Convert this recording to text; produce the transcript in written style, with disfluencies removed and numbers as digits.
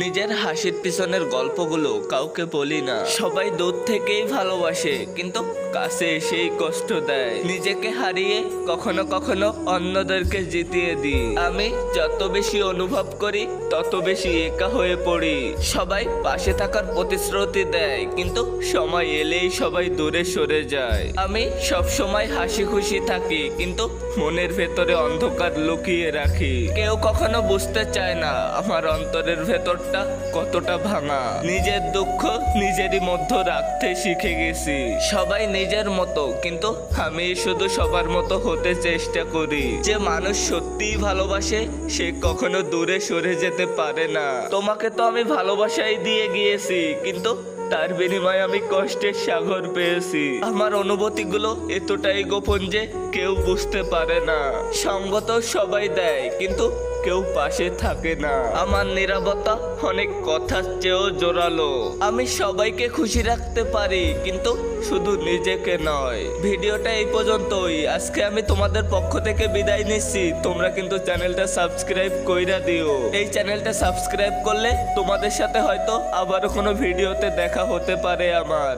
নিজের হাসির পিছনের গল্পগুলো কাউকে বলি না। সবাই দূর থেকেই ভালোবাসে, কিন্তু কাছে এসেই কষ্ট দেয়। নিজেকে হারিয়ে কখনো কখনো অন্যদেরকে জিতিয়ে দিই। আমি যত বেশি অনুভব করি তত বেশি একা হয়ে পড়ি। সবাই পাশে থাকার প্রতিশ্রুতি দেয়, কিন্তু সময় এলেই সবাই দূরে সরে যায়। আমি সব সময় হাসি খুশি থাকি, কিন্তু মনের ভেতরে অন্ধকার লুকিয়ে রাখি। কেউ কখনো বুঝতে চায় না আমার অন্তরের ভেতরটা কতটা ভাঙা। নিজের দুঃখ নিজেরই মধ্যে রাখতে শিখে গেছি। সবাই নিজের মতো, কিন্তু আমি শুধু সবার মতো হতে চেষ্টা করি। যে মানুষ সত্যিই ভালোবাসে সে কখনো দূরে সরে যেতে পারে না। তোমাকে তো আমি ভালোবাসাই দিয়ে গিয়েছি, কিন্তু তার বিনিময়ে আমি কষ্টের সাগর পেয়েছি। আমার অনুভূতিগুলো এতটাই গোপন যে কেউ বুঝতে পারে না। সঙ্গ তো সবাই দেয়, কিন্তু কেউ পাশে থাকে না। আমার নীরবতা অনেক কথার চেয়েও জোরালো। আমি সবাইকে খুশি রাখতে পারি, কিন্তু শুধু নিজেকে নয়। ভিডিওটা এই পর্যন্তই। আজকে আমি তোমাদের পক্ষ থেকে বিদায় নিচ্ছি। তোমরা কিন্তু চ্যানেলটা সাবস্ক্রাইব কইরা দিও। এই চ্যানেলটা সাবস্ক্রাইব করলে তোমাদের সাথে হয়তো আবারও কোনো ভিডিওতে দেখা হতে পারে আমার।